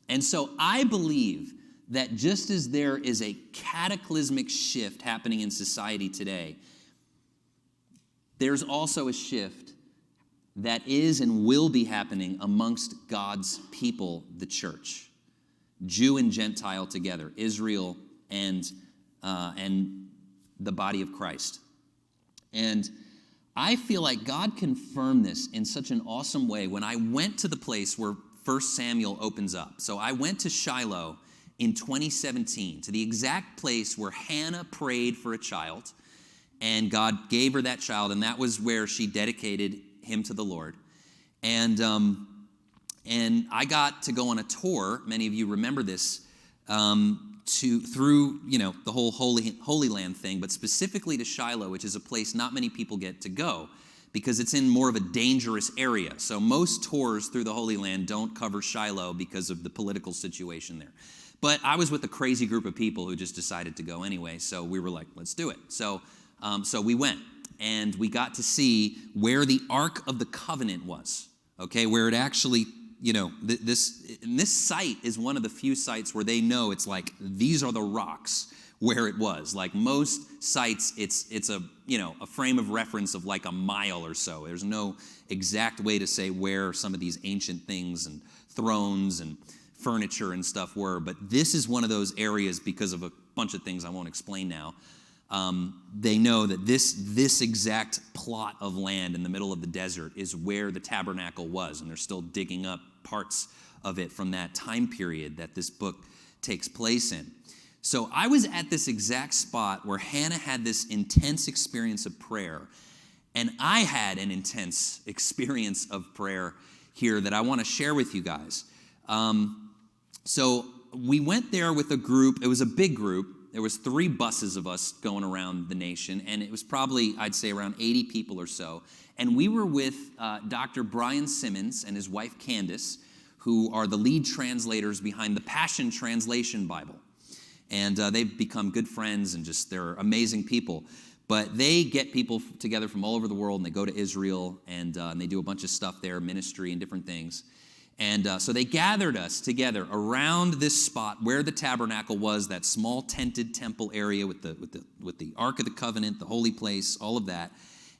And so I believe that just as there is a cataclysmic shift happening in society today, there's also a shift that is and will be happening amongst God's people, the church. Jew and Gentile together, Israel and the body of Christ. And I feel like God confirmed this in such an awesome way when I went to the place where 1 Samuel opens up. So I went to Shiloh in 2017, to the exact place where Hannah prayed for a child, and God gave her that child, and that was where she dedicated him to the Lord. And I got to go on a tour. Many of you remember this, through the whole Holy Land thing, but specifically to Shiloh, which is a place not many people get to go because it's in more of a dangerous area. So most tours through the Holy Land don't cover Shiloh because of the political situation there. But I was with a crazy group of people who just decided to go anyway, so we were like, let's do it. So we went, and we got to see where the Ark of the Covenant was, okay, where it actually, this site is one of the few sites where they know it's like, these are the rocks where it was. Like most sites, it's a frame of reference of like a mile or so. There's no exact way to say where some of these ancient things and thrones and furniture and stuff were, but this is one of those areas because of a bunch of things I won't explain now. They know that this exact plot of land in the middle of the desert is where the tabernacle was, and they're still digging up parts of it from that time period that this book takes place in. So I was at this exact spot where Hannah had this intense experience of prayer, and I had an intense experience of prayer here that I want to share with you guys. So we went there with a group. It was a big group. There was 3 buses of us going around the nation, and it was probably, I'd say, around 80 people or so. And we were with Dr. Brian Simmons and his wife Candace, who are the lead translators behind the Passion Translation Bible. And they've become good friends, and they're amazing people. But they get people together from all over the world, and they go to Israel, and they do a bunch of stuff there, ministry and different things. And so they gathered us together around this spot where the tabernacle was, that small tented temple area with the Ark of the Covenant, the holy place, all of that.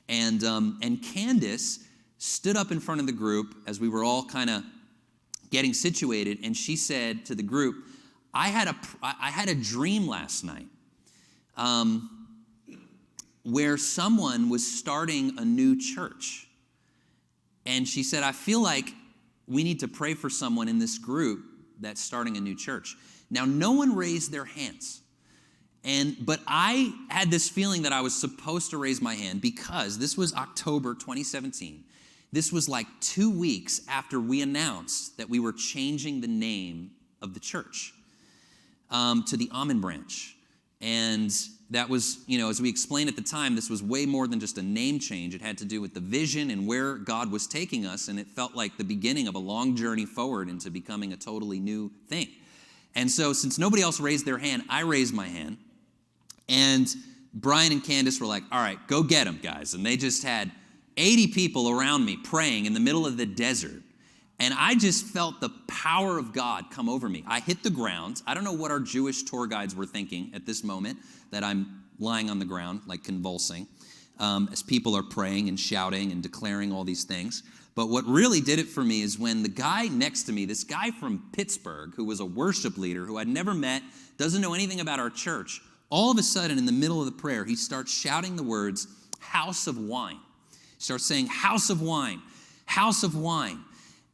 And Candace stood up in front of the group as we were all kind of getting situated, and she said to the group, I had a dream last night where someone was starting a new church. And she said, I feel like we need to pray for someone in this group that's starting a new church. Now, no one raised their hands. But I had this feeling that I was supposed to raise my hand because this was October 2017. This was like 2 weeks after we announced that we were changing the name of the church to the Almond Branch. And that was, as we explained at the time, this was way more than just a name change. It had to do with the vision and where God was taking us, and it felt like the beginning of a long journey forward into becoming a totally new thing. And so since nobody else raised their hand, I raised my hand, and Brian and Candace were like, all right, go get them, guys. And they just had 80 people around me praying in the middle of the desert. And I just felt the power of God come over me. I hit the ground. I don't know what our Jewish tour guides were thinking at this moment that I'm lying on the ground, like convulsing, as people are praying and shouting and declaring all these things. But what really did it for me is when the guy next to me, this guy from Pittsburgh, who was a worship leader, who I'd never met, doesn't know anything about our church, all of a sudden in the middle of the prayer, he starts shouting the words, house of wine. He starts saying, house of wine, house of wine.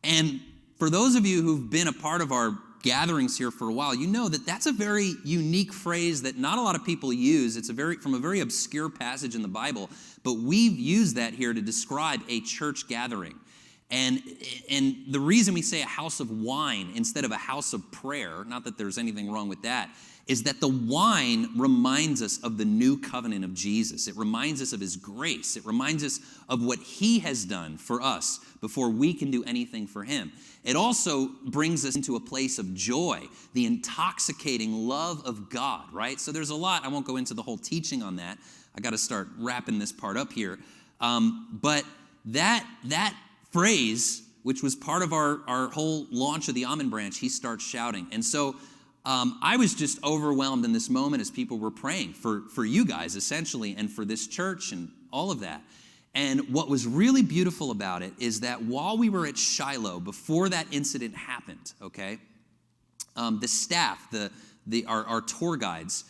And for those of you who've been a part of our gatherings here for a while, you know that that's a very unique phrase that not a lot of people use. It's from a very obscure passage in the Bible, but we've used that here to describe a church gathering. And the reason we say a house of wine instead of a house of prayer, not that there's anything wrong with that, is that the wine reminds us of the new covenant of Jesus. It reminds us of his grace. It reminds us of what he has done for us before we can do anything for him. It also brings us into a place of joy, the intoxicating love of God, right? So there's a lot. I won't go into the whole teaching on that. I got to start wrapping this part up here. But that phrase which was part of our whole launch of the Almond Branch, he starts shouting. And so I was just overwhelmed in this moment as people were praying for you guys, essentially, and for this church and all of that. And what was really beautiful about it is that while we were at Shiloh, before that incident happened, okay, the staff, our tour guides,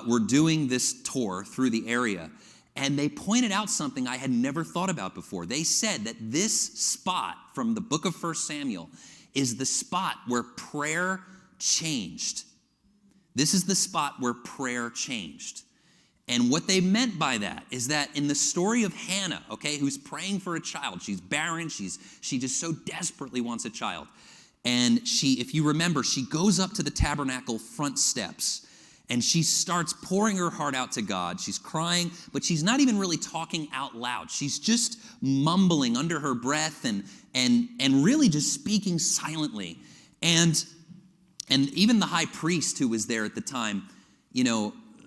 were doing this tour through the area, and they pointed out something I had never thought about before. They said that this spot from the book of 1 Samuel is the spot where prayer changed. This is the spot where prayer changed. And what they meant by that is that in the story of Hannah, okay, who's praying for a child, she's barren, she just so desperately wants a child. And she, if you remember, she goes up to the tabernacle front steps and she starts pouring her heart out to God. She's crying, but she's not even really talking out loud. She's just mumbling under her breath and really just speaking silently. And even the high priest who was there at the time,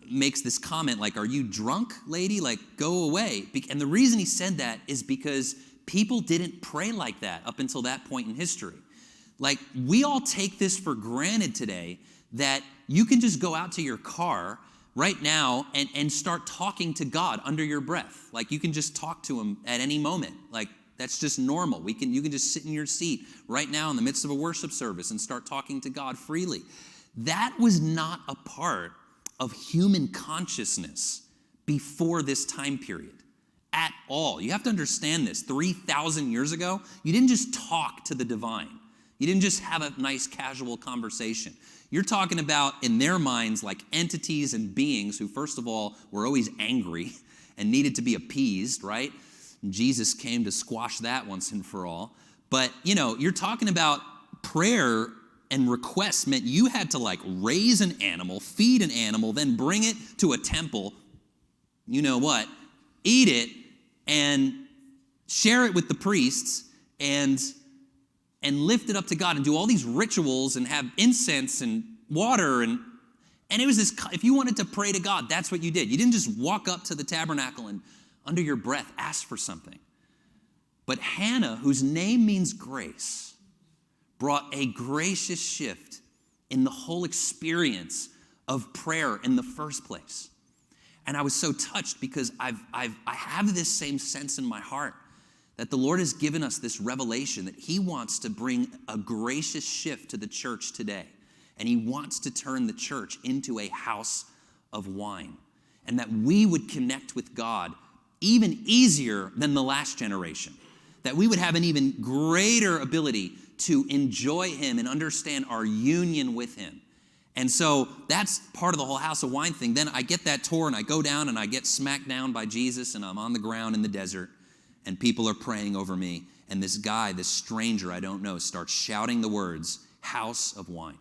makes this comment like, "Are you drunk, lady? Like, go away." And the reason he said that is because people didn't pray like that up until that point in history. Like, we all take this for granted today that you can just go out to your car right now and start talking to God under your breath. Like, you can just talk to him at any moment. Like, that's just normal. You can just sit in your seat right now in the midst of a worship service and start talking to God freely. That was not a part of human consciousness before this time period at all. You have to understand this. 3,000 years ago, you didn't just talk to the divine. You didn't just have a nice casual conversation. You're talking about, in their minds, like entities and beings who, first of all, were always angry and needed to be appeased, right? And Jesus came to squash that once and for all. But, you're talking about prayer and requests meant you had to like raise an animal, feed an animal, then bring it to a temple, eat it, and share it with the priests, and lift it up to God and do all these rituals and have incense and water. And it was this, if you wanted to pray to God, that's what you did. You didn't just walk up to the tabernacle and under your breath ask for something. But Hannah, whose name means grace, brought a gracious shift in the whole experience of prayer in the first place. And I was so touched because I have this same sense in my heart that the Lord has given us this revelation that he wants to bring a gracious shift to the church today. And he wants to turn the church into a house of wine. And that we would connect with God even easier than the last generation. That we would have an even greater ability to enjoy him and understand our union with him. And so that's part of the whole house of wine thing. Then I get that tour and I go down and I get smacked down by Jesus and I'm on the ground in the desert and people are praying over me. And this guy, this stranger I don't know, starts shouting the words, "House of Wine."